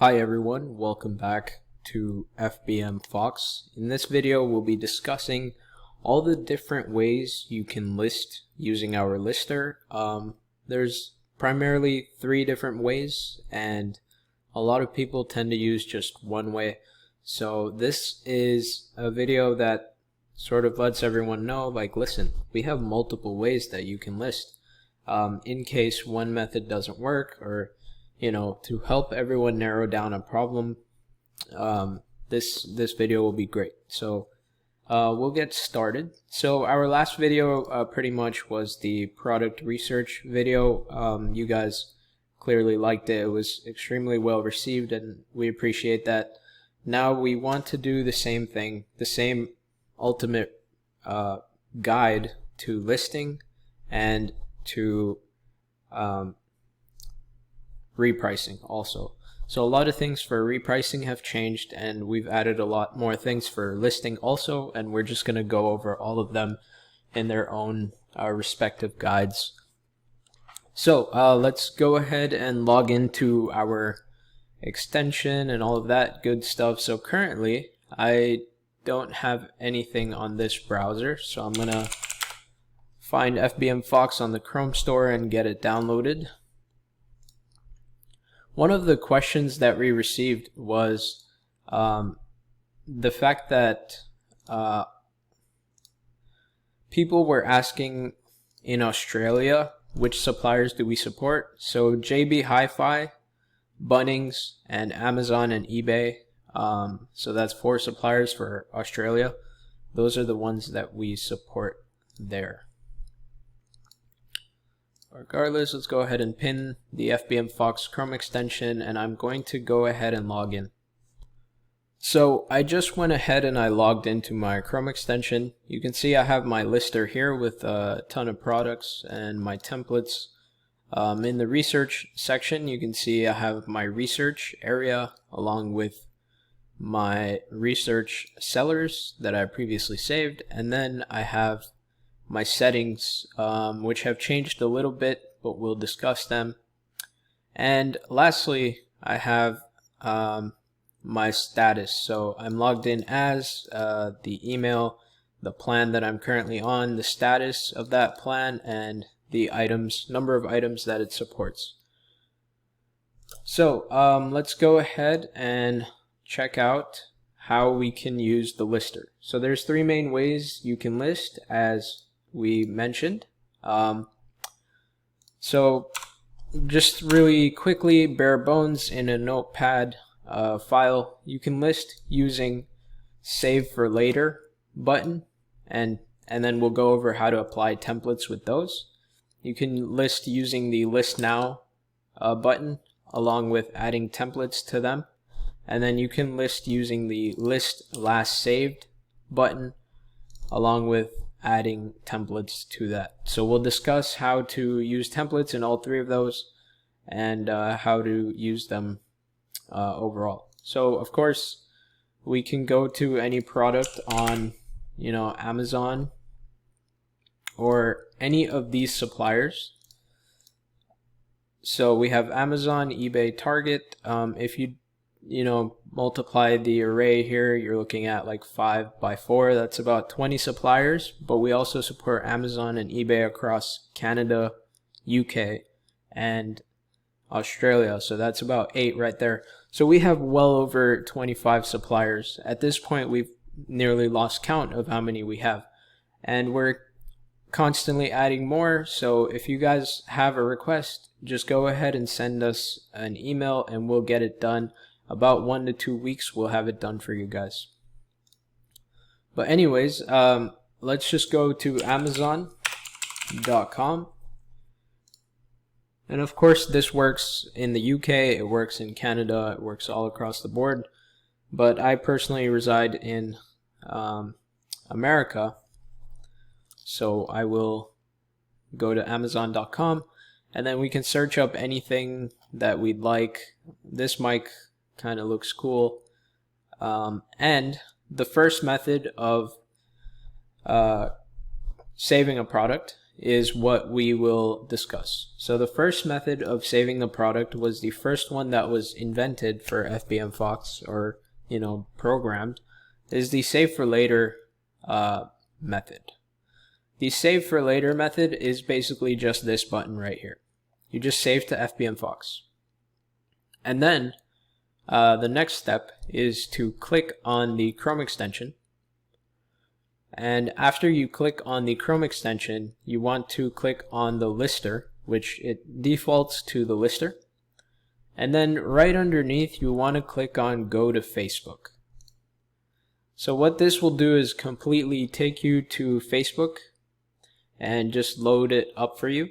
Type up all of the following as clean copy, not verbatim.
Hi everyone, welcome back to Fbmfox. In this video we'll be discussing all the different ways you can list using our lister. There's primarily 3 different ways and a lot of people tend to use just one way. So this is a video that sort of lets everyone know, like, listen, we have multiple ways that you can list in case one method doesn't work, or to help everyone narrow down a problem. This video will be great. So we'll get started. So our last video pretty much was the product research video. You guys clearly liked it. It was extremely well received and we appreciate that. Now we want to do the same thing, the same ultimate guide to listing and to repricing also. So a lot of things for repricing have changed and we've added a lot more things for listing also, and we're just going to go over all of them in their own respective guides. So let's go ahead and log into our extension and all of that good stuff. So currently I don't have anything on this browser, so I'm gonna find Fbmfox on the Chrome store and get it downloaded. One of the questions that we received was the fact that people were asking in Australia which suppliers do we support. So JB Hi-Fi, Bunnings, and Amazon and eBay. So that's 4 suppliers for Australia. Those are the ones that we support there. Regardless, let's go ahead and pin the Fbmfox Chrome extension, and I'm going to go ahead and log in. So I just went ahead and I logged into my Chrome extension. You can see I have my lister here with a ton of products and my templates. In the research section, you can see I have my research area along with my research sellers that I previously saved, and then I have my settings, which have changed a little bit, but we'll discuss them. And lastly, I have my status. So I'm logged in as the email, the plan that I'm currently on, the status of that plan, and the items, number of items that it supports. So let's go ahead and check out how we can use the lister. So there's 3 main ways you can list, as we mentioned. So just really quickly, bare bones, in a notepad file, you can list using save for later button, and then we'll go over how to apply templates with those. You can list using the list now button along with adding templates to them, and then you can list using the list last saved button along with adding templates to that. So we'll discuss how to use templates in all 3 of those and how to use them overall. So of course we can go to any product on Amazon or any of these suppliers. So we have Amazon, eBay, Target. If you multiply the array here, you're looking at like 5 by 4. That's about 20 suppliers, but we also support Amazon and eBay across Canada, UK, and Australia. So that's about 8 right there. So we have well over 25 suppliers. At this point, we've nearly lost count of how many we have, and we're constantly adding more. So if you guys have a request, just go ahead and send us an email and we'll get it done. About 1 to 2 weeks we'll have it done for you guys. But anyways, let's just go to Amazon.com. And of course this works in the UK, it works in Canada, it works all across the board. But I personally reside in America, so I will go to Amazon.com and then we can search up anything that we'd like. This mic kind of looks cool. And the first method of saving a product is what we will discuss. So the first method of saving the product was the first one that was invented for Fbmfox, or programmed, is the save for later method. The save for later method is basically just this button right here. You just save to Fbmfox. And then the next step is to click on the Chrome extension. And after you click on the Chrome extension, you want to click on the lister, which it defaults to the lister. And then right underneath, you want to click on Go to Facebook. So what this will do is completely take you to Facebook and just load it up for you.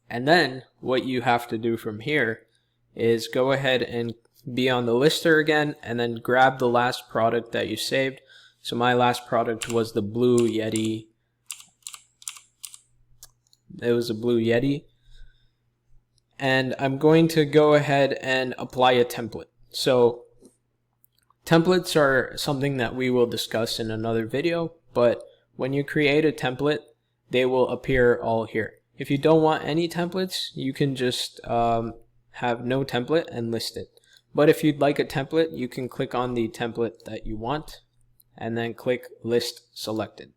And then what you have to do from here is go ahead and be on the lister again, and then grab the last product that you saved. So my last product was the Blue Yeti. It was a Blue Yeti. And I'm going to go ahead and apply a template. So templates are something that we will discuss in another video, but when you create a template, they will appear all here. If you don't want any templates, you can just have no template and list it. But if you'd like a template, you can click on the template that you want and then click List Selected.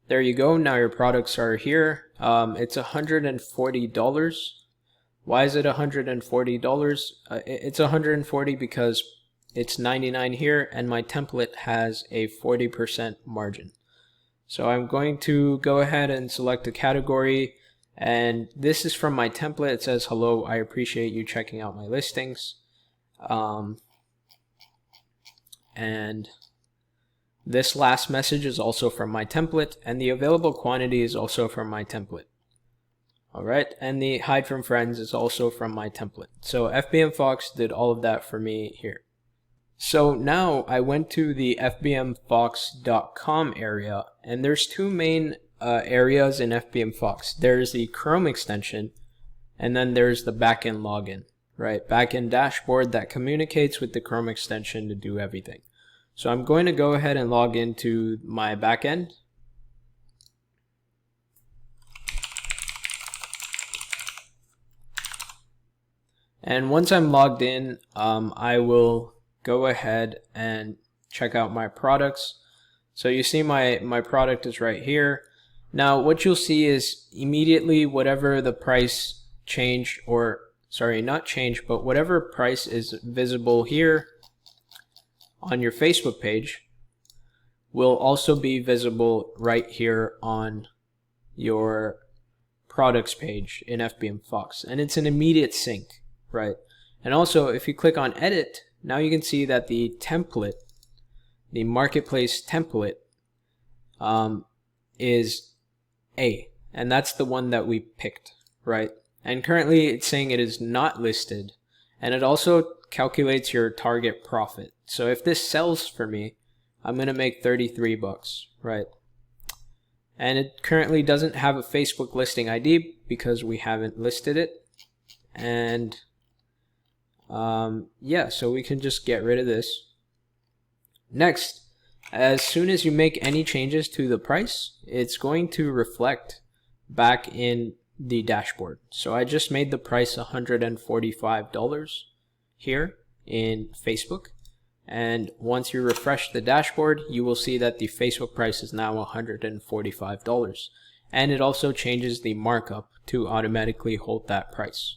There you go. Now your products are here. It's $140. Why is it $140? It's $140 because it's 99 here and my template has a 40% margin. So I'm going to go ahead and select a category, and this is from my template. It says, "Hello, I appreciate you checking out my listings." And this last message is also from my template, and the available quantity is also from my template. Alright, and the hide from friends is also from my template. So Fbmfox did all of that for me here. So now I went to the fbmfox.com area, and there's two main areas in Fbmfox. There's the Chrome extension, and then there's the backend login, right? Backend dashboard that communicates with the Chrome extension to do everything. So I'm going to go ahead and log into my backend. And once I'm logged in, I will go ahead and check out my products. So you see my product is right here. Now what you'll see is immediately whatever the price changed, or sorry, not change, but whatever price is visible here on your Facebook page will also be visible right here on your products page in Fbmfox, and it's an immediate sync, right? And also if you click on edit, now you can see that the template, the marketplace template, is A, and that's the one that we picked, right? And currently it's saying it is not listed, and it also calculates your target profit. So if this sells for me, I'm gonna make 33 bucks, right? And it currently doesn't have a Facebook listing ID because we haven't listed it. And yeah, so we can just get rid of this. Next, as soon as you make any changes to the price, it's going to reflect back in the dashboard. So I just made the price $145 here in Facebook, and once you refresh the dashboard, you will see that the Facebook price is now $145, and it also changes the markup to automatically hold that price.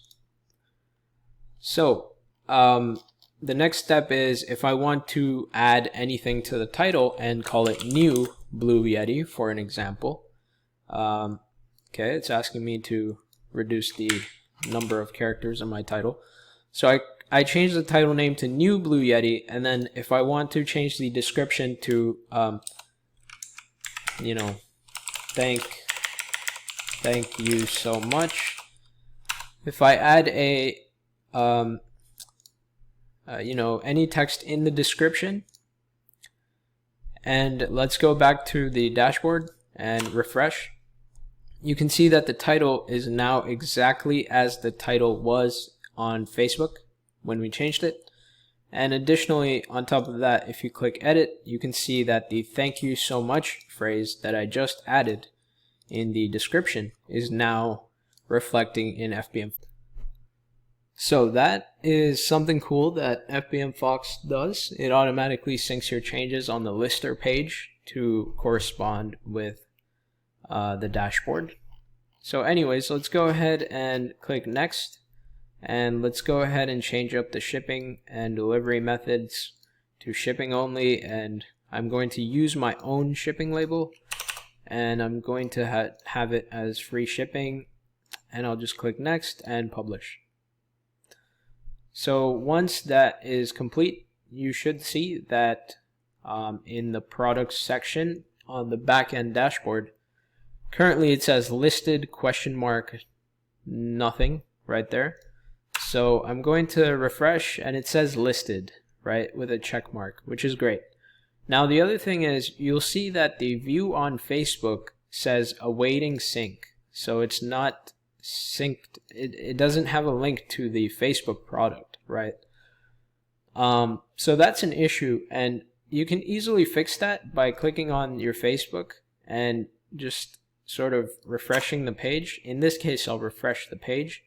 So the next step is, if I want to add anything to the title and call it New Blue Yeti, for an example, okay, it's asking me to reduce the number of characters in my title. So I change the title name to New Blue Yeti, and then if I want to change the description to, thank you so much. If I add a, any text in the description, and let's go back to the dashboard and refresh, you can see that the title is now exactly as the title was on Facebook when we changed it. And additionally, on top of that, if you click edit, you can see that the thank you so much phrase that I just added in the description is now reflecting in FBM. So that is something cool that Fbmfox does. It automatically syncs your changes on the lister page to correspond with the dashboard. So anyways, let's go ahead and click next, and let's go ahead and change up the shipping and delivery methods to shipping only, and I'm going to use my own shipping label, and I'm going to have it as free shipping, and I'll just click next and publish. So once that is complete, you should see that in the products section on the backend dashboard, currently it says listed ? Nothing right there. So I'm going to refresh and it says listed, right, with a check mark, which is great. Now the other thing is you'll see that the view on Facebook says awaiting sync. So it's not synced. It doesn't have a link to the Facebook product, right? So that's an issue, and you can easily fix that by clicking on your Facebook and just sort of refreshing the page. In this case, I'll refresh the page,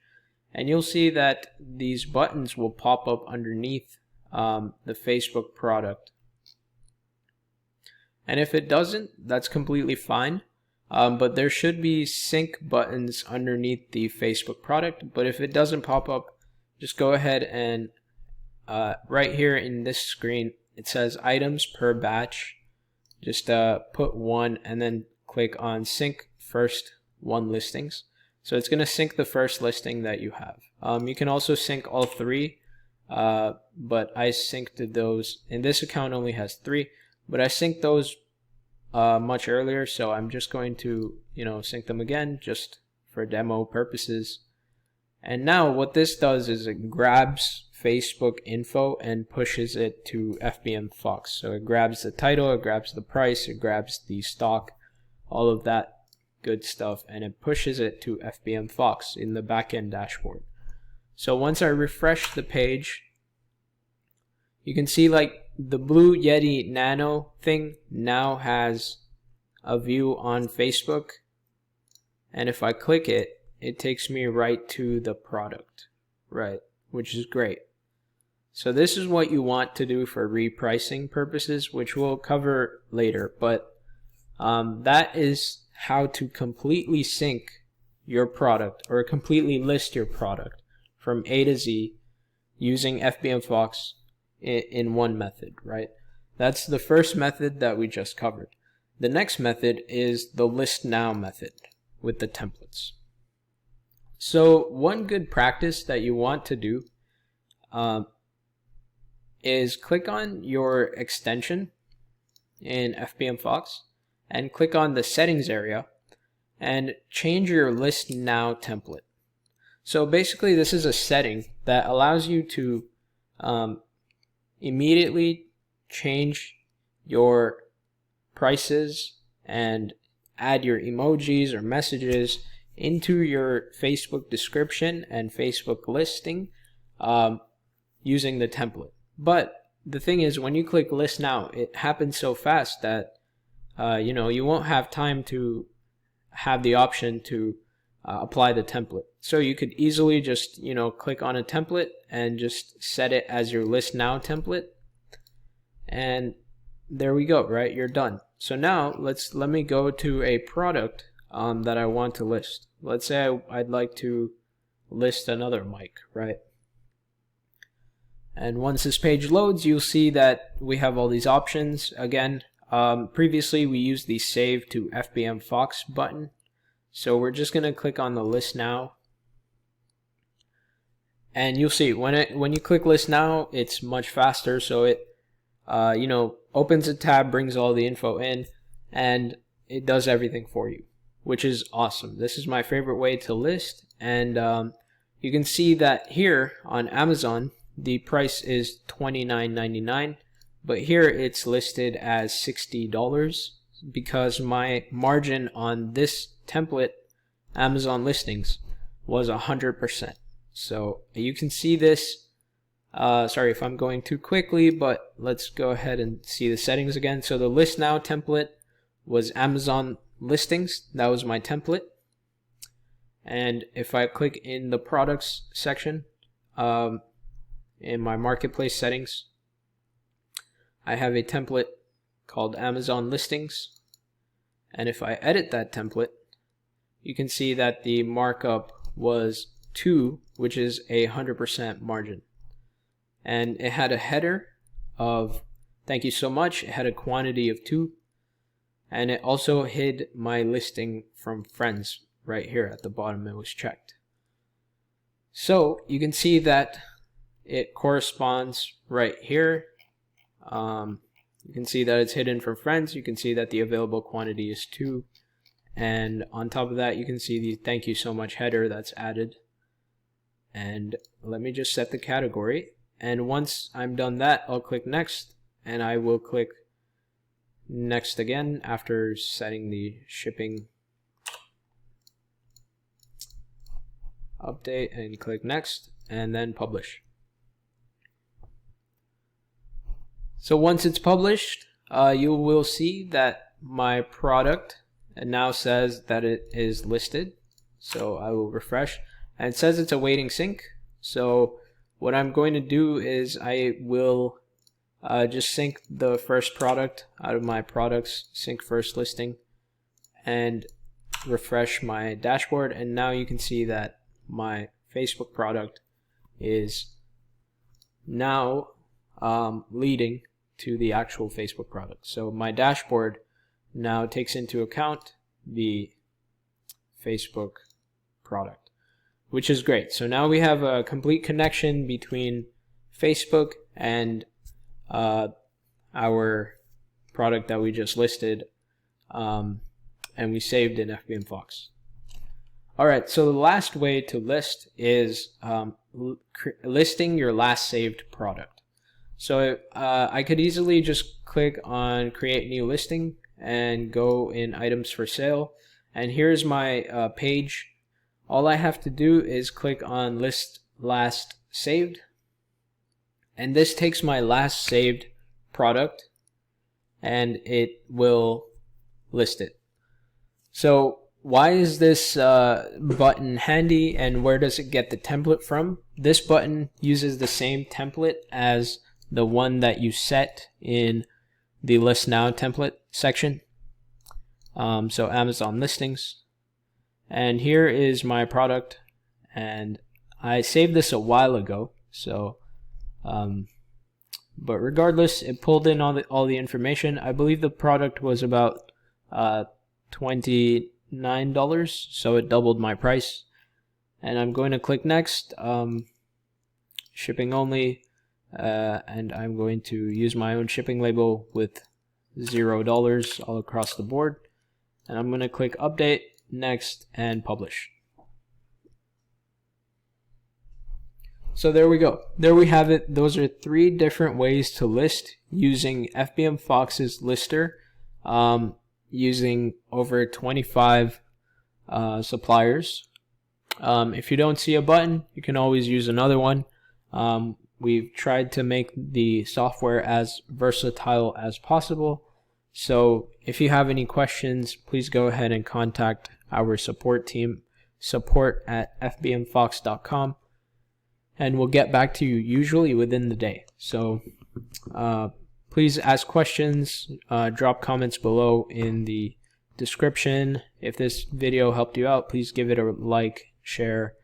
and you'll see that these buttons will pop up underneath the Facebook product. And if it doesn't, that's completely fine. But there should be sync buttons underneath the Facebook product. But if it doesn't pop up, just go ahead and right here in this screen, it says items per batch. Just put 1 and then click on sync first 1 listings. So it's going to sync the first listing that you have. You can also sync all 3, but I synced those. And this account only has 3, but I synced those much earlier, so I'm just going to sync them again just for demo purposes. And now what this does is it grabs Facebook info and pushes it to Fbmfox. So it grabs the title, it grabs the price, it grabs the stock, all of that good stuff, and it pushes it to Fbmfox in the backend dashboard. So once I refresh the page, you can see like the Blue Yeti Nano thing now has a view on Facebook, and if I click it, it takes me right to the product, right, which is great. So this is what you want to do for repricing purposes, which we'll cover later, but that is how to completely sync your product or completely list your product from A to Z using Fbmfox in one method, right? That's the first method that we just covered. The next method is the list now method with the templates. So one good practice that you want to do is click on your extension in Fbmfox and click on the settings area and change your list now template. So basically this is a setting that allows you to immediately change your prices and add your emojis or messages into your Facebook description and Facebook listing using the template. But the thing is, when you click list now, it happens so fast that you won't have time to have the option to apply the template. So you could easily just click on a template and just set it as your list now template, and there we go, right? You're done. So now let me go to a product that I want to list. Let's say I'd like to list another mic, right? And once this page loads, you'll see that we have all these options. Again, previously we used the save to Fbmfox button. So we're just going to click on the list now. And you'll see when you click list now, it's much faster. So it opens a tab, brings all the info in, and it does everything for you, which is awesome. This is my favorite way to list. And you can see that here on Amazon, the price is $29.99, but here it's listed as $60 because my margin on this template Amazon listings was 100%. So you can see this Sorry if I'm going too quickly, but let's go ahead and see the settings again. So the list now template was Amazon listings. That was my template. And if I click in the products section, in my marketplace settings, I have a template called Amazon listings. And if I edit that template, you can see that the markup was 2, which is a 100% margin. And it had a header of thank you so much. It had a quantity of 2. And it also hid my listing from friends right here at the bottom. It was checked. So you can see that it corresponds right here. You can see that it's hidden from friends. You can see that the available quantity is 2. And on top of that, you can see the thank you so much header that's added. And let me just set the category. And once I'm done that, I'll click next, and I will click next again after setting the shipping update, and click next and then publish. So once it's published, you will see that my product now says that it is listed. So I will refresh, and it says it's awaiting sync. So what I'm going to do is I will just sync the first product out of my products, sync first listing, and refresh my dashboard. And now you can see that my Facebook product is now leading to the actual Facebook product. So my dashboard now takes into account the Facebook product, which is great. So now we have a complete connection between Facebook and our product that we just listed, and we saved in Fbmfox. Alright, so the last way to list is listing your last saved product. So I could easily just click on create new listing and go in items for sale, and here's my page. All I have to do is click on list last saved, and this takes my last saved product and it will list it. So why is this button handy, and where does it get the template from? This button uses the same template as the one that you set in the list now template section. So Amazon listings, and here is my product, and I saved this a while ago, so but regardless, it pulled in all the information. I believe the product was about $29, so it doubled my price. And I'm going to click next, shipping only, and I'm going to use my own shipping label with $0 all across the board. And I'm going to click update, next, and publish. So there we go. There we have it. Those are 3 different ways to list using Fbmfox's lister, using over 25 suppliers. If you don't see a button, you can always use another one. We've tried to make the software as versatile as possible. So if you have any questions, please go ahead and contact our support team, support@fbmfox.com, and we'll get back to you usually within the day. So please ask questions, drop comments below in the description. If this video helped you out, please give it a like, share,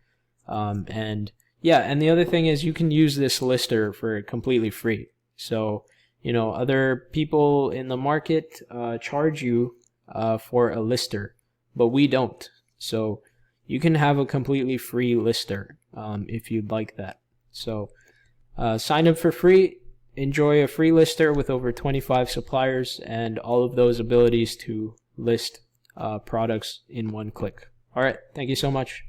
and the other thing is you can use this lister for completely free. So other people in the market charge you for a lister, but we don't. So you can have a completely free lister if you'd like that. So sign up for free, enjoy a free lister with over 25 suppliers and all of those abilities to list products in one click. All right, thank you so much.